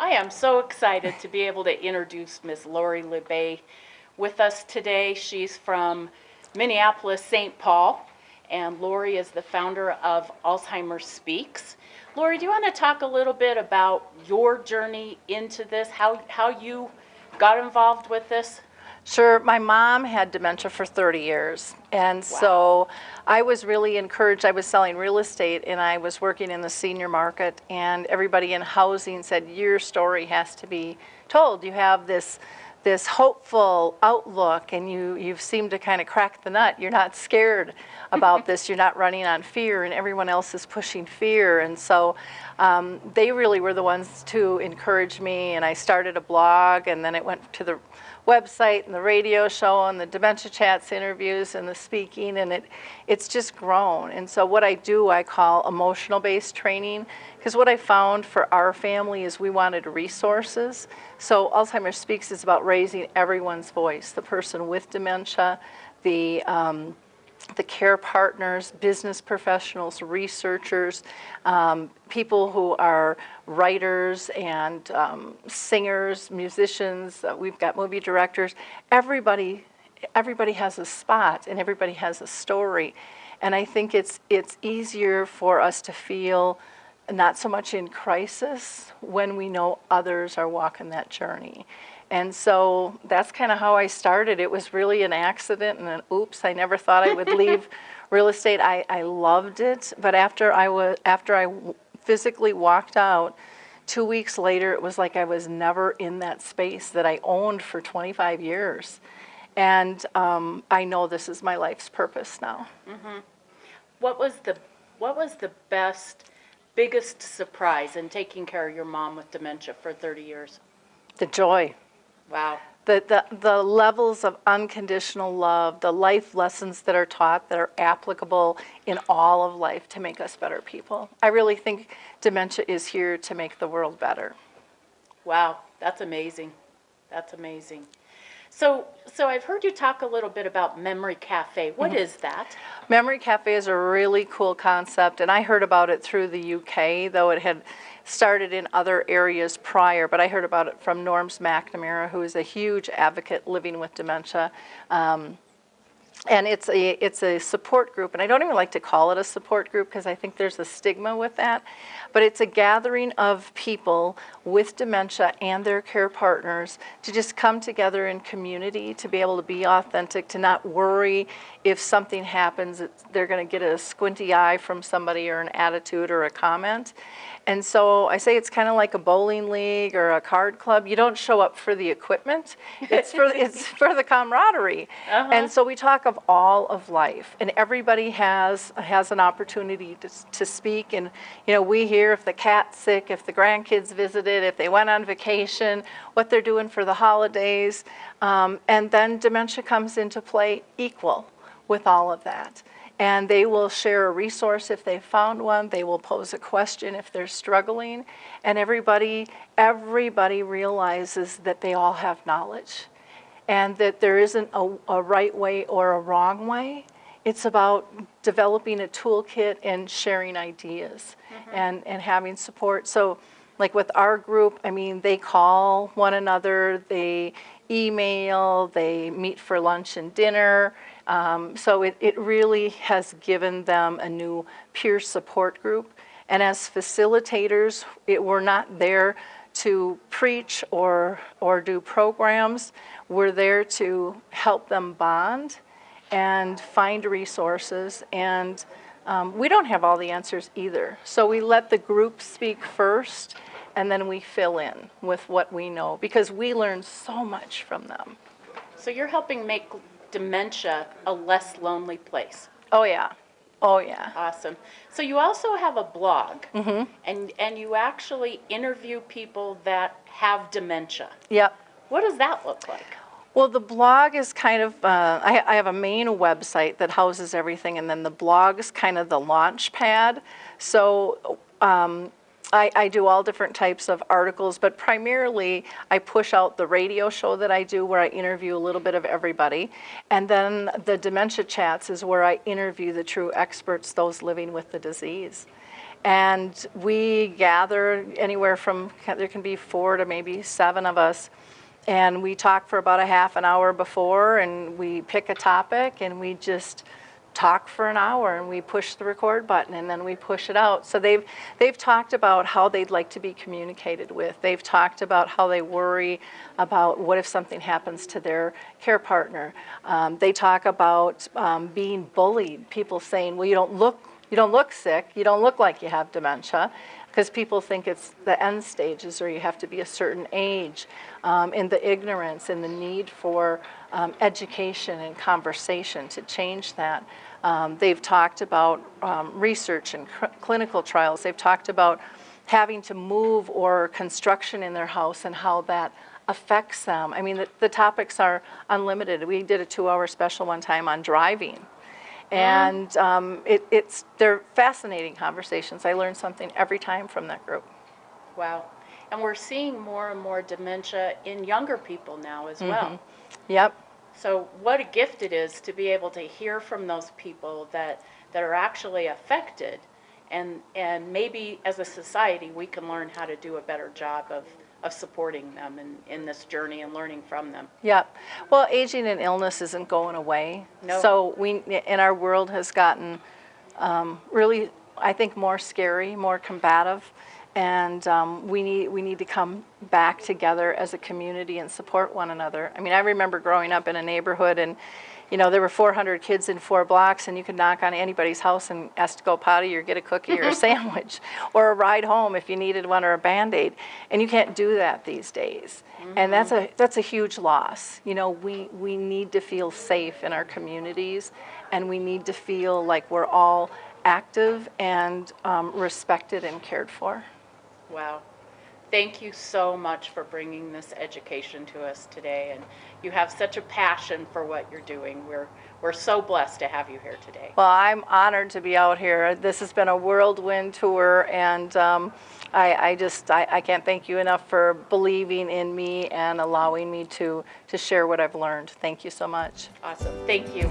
I am so excited to be able to introduce Ms. Lori La Bey with us today. She's from Minneapolis, St. Paul, and Lori is the founder of Alzheimer's Speaks. Lori, do you want to talk a little bit about your journey into this, how you got involved with this? Sure. My mom had dementia for 30 years. And so I was really encouraged. I was selling real estate and I was working in the senior market, and everybody in housing said, your story has to be told. You have this hopeful outlook, and you seem to kind of crack the nut. You're not scared about this. You're not running on fear, and everyone else is pushing fear. And so they really were the ones to encourage me, and I started a blog, and then it went to the website and the radio show and the dementia chats interviews and the speaking, and it's just grown. And so what I do, I call emotional based training, because what I found for our family is we wanted resources. So Alzheimer's Speaks is about raising everyone's voice, the person with dementia, the care partners, business professionals, researchers, people who are writers and singers, musicians. We've got movie directors. Everybody has a spot and everybody has a story. And I think it's easier for us to feel not so much in crisis when we know others are walking that journey. And so that's kind of how I started. It was really an accident and an oops. I never thought I would leave real estate. I loved it, but after I physically walked out, 2 weeks later, it was like I was never in that space that I owned for 25 years. And I know this is my life's purpose now. Mm-hmm. What was the biggest surprise in taking care of your mom with dementia for 30 years? The joy. Wow. The levels of unconditional love, the life lessons that are taught that are applicable in all of life to make us better people. I really think dementia is here to make the world better. Wow, that's amazing. That's amazing. So I've heard you talk a little bit about Memory Cafe. What is that? Memory Cafe is a really cool concept, and I heard about it through the UK, though it had started in other areas prior, but I heard about it from Norms McNamara, who is a huge advocate living with dementia. And it's a support group, and I don't even like to call it a support group because I think there's a stigma with that, but it's a gathering of people with dementia and their care partners to just come together in community, to be able to be authentic, to not worry if something happens, they're going to get a squinty eye from somebody or an attitude or a comment. And so I say it's kind of like a bowling league or a card club. You don't show up for the equipment. It's for the camaraderie. Uh-huh. And so we talk of all of life, and everybody has an opportunity to speak. And we hear if the cat's sick, if the grandkids visited, if they went on vacation, what they're doing for the holidays, and then dementia comes into play equal with all of that. And they will share a resource if they found one. They will pose a question if they're struggling. And everybody realizes that they all have knowledge and that there isn't a right way or a wrong way. It's about developing a toolkit and sharing ideas and having support. So like with our group, I mean, they call one another, they email, they meet for lunch and dinner. So it really has given them a new peer support group. And as facilitators, we're not there to preach or do programs. We're there to help them bond and find resources. And we don't have all the answers either. So we let the group speak first, and then we fill in with what we know, because we learn so much from them. So you're helping make dementia a less lonely place. Oh yeah. Awesome. So you also have a blog, and you actually interview people that have dementia. Yep. What does that look like? Well, the blog is kind of, I have a main website that houses everything, and then the blog is kind of the launch pad. So I do all different types of articles, but primarily I push out the radio show that I do where I interview a little bit of everybody. And then the dementia chats is where I interview the true experts, those living with the disease. And we gather anywhere from, there can be 4 to maybe 7 of us, and we talk for about a half an hour before, and we pick a topic, and we just talk for an hour, and we push the record button, and then we push it out. So they've talked about how they'd like to be communicated with. They've talked about how they worry about what if something happens to their care partner. They talk about being bullied. People saying, "Well, you don't look sick. You don't look like you have dementia," because people think it's the end stages, or you have to be a certain age, and the ignorance and the need for education and conversation to change that. They've talked about research and clinical trials. They've talked about having to move or construction in their house and how that affects them. I mean, the topics are unlimited. We did a 2-hour special one time on driving. And they're fascinating conversations. I learn something every time from that group. Wow. And we're seeing more and more dementia in younger people now as well. Yep. So what a gift it is to be able to hear from those people that are actually affected, and maybe as a society we can learn how to do a better job of supporting them in this journey and learning from them. Yep. Well, aging and illness isn't going away. No. So our world has gotten really, I think, more scary, more combative, and we need to come back together as a community and support one another. I mean, I remember growing up in a neighborhood, and there were 400 kids in 4 blocks, and you could knock on anybody's house and ask to go potty or get a cookie or a sandwich or a ride home if you needed one, or a Band-Aid. And you can't do that these days. And that's a huge loss. We need to feel safe in our communities, and we need to feel like we're all active and respected and cared for. Wow. Thank you so much for bringing this education to us today, and you have such a passion for what you're doing. We're so blessed to have you here today. Well, I'm honored to be out here. This has been a whirlwind tour, and I can't thank you enough for believing in me and allowing me to share what I've learned. Thank you so much. Awesome. Thank you.